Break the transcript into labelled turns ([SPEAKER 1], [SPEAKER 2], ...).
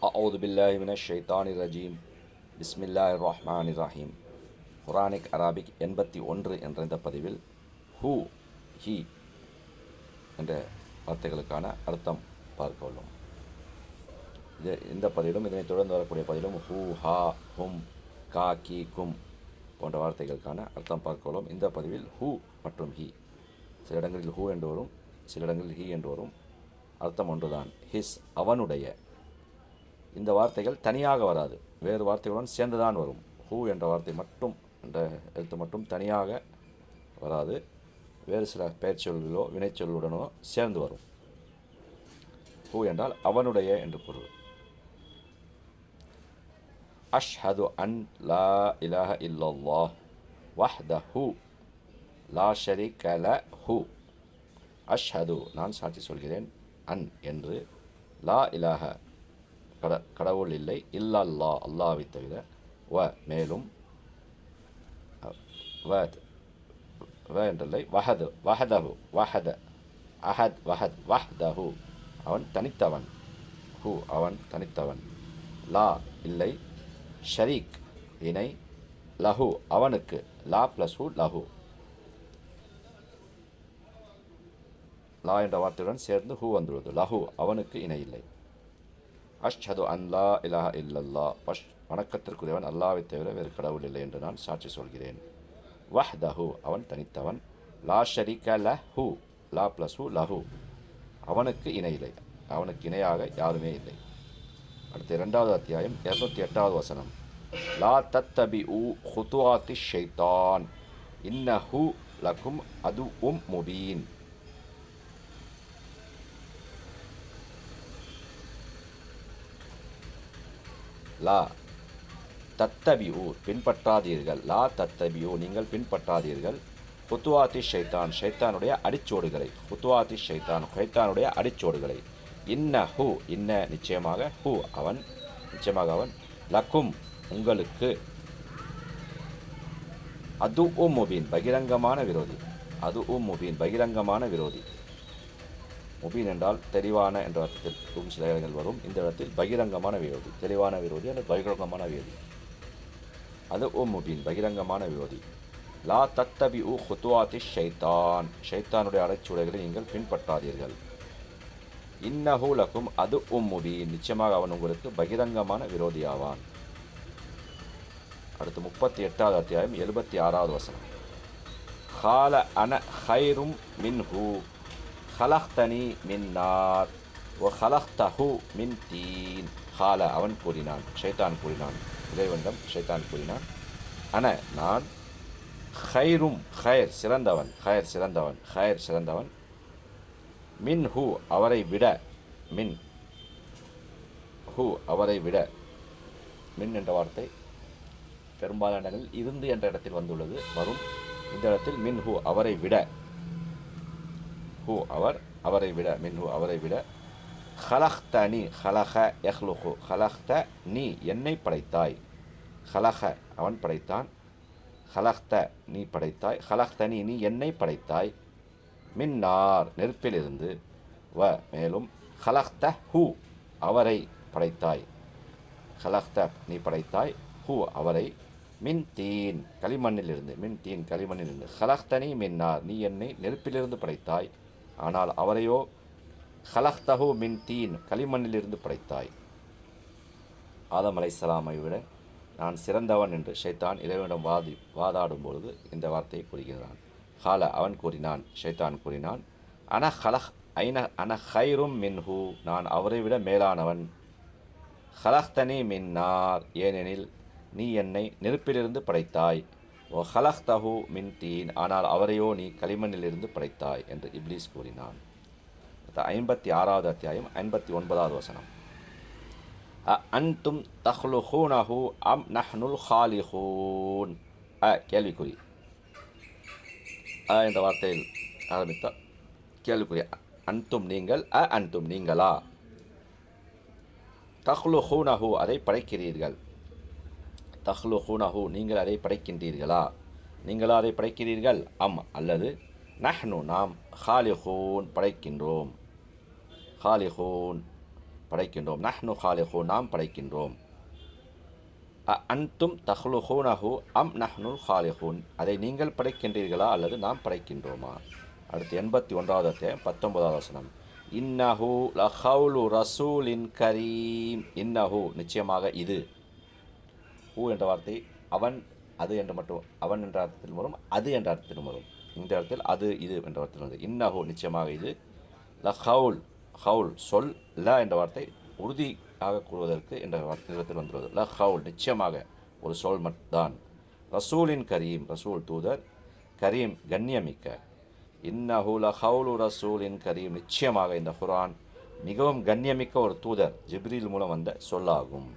[SPEAKER 1] அவுது பில்லாஹி மினஷ் ஷைத்தானிர் ரஜீம் பிஸ்மில்லாஹிர் ரஹ்மானிர் ரஹீம். குரானிக் அரபிக் 81 என்ற இந்த பதிவில் ஹூ ஹி என்ற வார்த்தைகளுக்கான அர்த்தம் பார்க்க உள்ளோம். இந்த பதிலும் இதனை தொடர்ந்து வரக்கூடிய பதிலும் ஹூ ஹா ஹும் கா கி கும் போன்ற வார்த்தைகளுக்கான அர்த்தம் பார்க்க உள்ளோம். இந்த பதிவில் ஹூ மற்றும் ஹி, சில இடங்களில் ஹூ என்று வரும், சில இடங்களில் ஹி என்று வரும். அர்த்தம் ஒன்றுதான். ஹிஸ் அவனுடைய. இந்த வார்த்தைகள் தனியாக வராது, வேறு வார்த்தைகளுடன் சேர்ந்துதான் வரும். ஹூ என்ற வார்த்தை மட்டும், என்ற எழுத்து மட்டும் தனியாக வராது, வேறு சில பெயர்ச்சொல்களோ வினைச்சொல்லுடனோ சேர்ந்து வரும். ஹூ என்றால் அவனுடைய என்று பொருள். அஷ்ஹது அன் லா இலாஹ இல்லல்லாஹ் வஹ்தஹு லா ஷரீக லஹு. அஷ்ஹது நான் சாட்சி சொல்கிறேன், அன் என்று, லா இலாஹ கடவுள் இல்லை, இல்லல்லா அல்லாஹ்வை தவிர, வ மேலும், வ என்றில்லை, வஹது வஹதஹு வஹத அஹத் வஹத் வஹ்தஹு அவன் தனித்தவன், ஹூ அவன் தனித்தவன், லா இல்லை, ஷரீக் இணை, லஹு அவனுக்கு, லா ப்ளஸ் ஹூ லஹு, லா என்ற வார்த்தையுடன் சேர்ந்து ஹூ வந்துள்ளது. லஹு அவனுக்கு இணை இல்லை. அஷ்ஹது அன் லா இலாஹ இல்லல்லாஹ் வணக்கத்திற்குரியவன் அல்லாஹ்வை தவிர வேறு கடவுள் இல்லை என்று நான் சாட்சி சொல்கிறேன். வஹ்தஹு அவன் தனித்தவன், லா ஷரீக லஹு லா ப்ளஸ் ஹூ லஹு அவனுக்கு இணை இல்லை, அவனுக்கு இணையாக யாருமே இல்லை. அடுத்த 2வது அத்தியாயம் 208வது வசனம். லா தத்தபிஉ ஹுதுவாத்தி ஷைத்தான் இன்னஹு லகும் அதுவும் முபீன். லா தத்தபியூ பின்பற்றாதீர்கள், லா தத்தபியூ நீங்கள் பின்பற்றாதீர்கள், ஹுத்துவாத்தி ஷைத்தான் ஷைத்தானுடைய அடிச்சோடுகளை, ஹுத்துவாத்தி ஷைத்தான் ஷைத்தானுடைய அடிச்சோடுகளை, இன்ன ஹூ இன்ன நிச்சயமாக, ஹூ அவன் நிச்சயமாக அவன், லக்கும் உங்களுக்கு, அது முபீன் பகிரங்கமான விரோதி, அது முபீன் பகிரங்கமான விரோதி. முபீன் என்றால் தெளிவான என்ற அர்த்தத்தில் சில இடங்கள் வரும். இந்த இடத்தில் பகிரங்கமான விரோதி, தெளிவான விரோதி அல்லது பகிரங்கமான விரோதி. அது முபீன் பகிரங்கமான விரோதி. லா தத்தபிஉ ஹுதுவாத்தி ஷைத்தான் ஷைத்தானுடைய அடைச்சூடைகளை நீங்கள் பின்பற்றாதீர்கள். இன்னஹு லகும் அது முபீன் நிச்சயமாக அவன் உங்களுக்கு பகிரங்கமான விரோதியாவான். அடுத்து 38வது அத்தியாயம் 76வது வசனம். ஹால அன ஹைரும் மின்ஹு ஹலக்தனி மின் நார் ஓ ஹலக்தஹு மின் தீன். ஹால அவன் கூறினான், ஷைத்தான் கூறினான், இறைவனிடம் ஷைத்தான் கூறினான், அன நான், ஹைரும் ஹயர் சிறந்தவன், ஹயர் சிறந்தவன், ஹயர் சிறந்தவன், மின் ஹூ அவரை விட, மின் ஹூ அவரை விட. மின் என்ற வார்த்தை பெரும்பாலான இடங்களில் இருந்து என்ற இடத்தில் வந்துள்ளது வரும். இந்த இடத்தில் மின் ஹூ அவரை விட, ஹூ அவர் அவரை விட, மின்ஹு அவரை விட, ஹலக்தனி ஹலஹ யஹ்லுஹு ஹலக்த நீ என்னை படைத்தாய், ஹலஹ அவன் படைத்தான், ஹலக்த நீ படைத்தாய், ஹலக்தனி நீ என்னை படைத்தாய், மின்னார் நெருப்பிலிருந்து, வ மேலும், ஹலக்த ஹூ அவரை படைத்தாய், ஹலக்த நீ படைத்தாய், ஹூ அவரை, மின் தீன் களிமண்ணிலிருந்து, மின் தீன் களிமண்ணிலிருந்து, ஹலக்தனி மின்னார் நீ என்னை நெருப்பிலிருந்து படைத்தாய், ஆனால் அவரையோ ஹலக்தஹு மின் தீன் களிமண்ணிலிருந்து படைத்தாய். ஆதம் அலைஹிஸ்ஸலாமை விட நான் சிறந்தவன் என்று ஷைத்தான் இறைவனிடம் வாதாடும் பொழுது இந்த வார்த்தையை கூறுகிறான். ஹால அவன் கூறினான், ஷைத்தான் கூறினான், அன ஹைரும் மின்ஹு நான் அவரை விட மேலானவன், ஹலக்தனி மின்னார் ஏனெனில் நீ என்னை நெருப்பிலிருந்து படைத்தாய், ஓ ஹலக்தஹு மின் தீன் ஆனால் அவரையோ நீ களிமண்ணிலிருந்து படைத்தாய் என்று இப்லீஸ் கூறினான். 56வது அத்தியாயம் 59வது வசனம். அன்தும் தஹ்லுஹூனஹு அம் நஹ்னுல் ஹாலிஹூன். கேள்விக்குறி. என்ற வார்த்தையில் ஆரம்பித்த கேள்விக்குறி. அன்தும் நீங்கள், அன்தும் நீங்களா, தஹ்லுஹூனஹு அதை படைக்கிறீர்கள், தஹ்லுஹூனஹு நீங்கள் அதை படைக்கின்றீர்களா, நீங்களா அதை படைக்கிறீர்கள், அம் அல்லது, நஹ்னு நாம், ஹாலிஹூன் படைக்கின்றோம், ஹாலிஹூன் படைக்கின்றோம். நஹ்னு ஹாலிகூன் நாம் படைக்கின்றோம். அன்தும் தஹ்லுகூனஹு அம் நஹ்னுல் ஹாலிகூன் அதை நீங்கள் படைக்கின்றீர்களா அல்லது நாம் படைக்கின்றோமா? அடுத்து 81வது அத்தியாயம் 19வது வசனம். இன்னஹு லஹவுலு ரசூலின் கரீம். இன்னஹு நிச்சயமாக இது. ஹூ என்ற வார்த்தை அவன் அது என்று மட்டும் அவன் என்ற அர்த்தத்தில் வரும், அது என்ற அர்த்தத்திலும் வரும். இந்த இடத்தில் அது இது என்ற அர்த்தத்தில் வந்து இன்னஹு நிச்சயமாக இது. லஹவுல் ஹவுல் சொல், ல என்ற வார்த்தை உறுதியாக கூறுவதற்கு என்ற இடத்தில் வந்துள்ளது. லஹவுல் நிச்சயமாக ஒரு சொல் மட்டும்தான். ரசூலின் கரீம் ரசூல் தூதர், கரீம் கண்ணியமிக்க. இன்னஹு லஹவுலு ரசூலின் கரீம் நிச்சயமாக இந்த குர்ஆன் மிகவும் கண்ணியமிக்க ஒரு தூதர் ஜிப்ரீல் மூலம் வந்த சொல்லாகும்.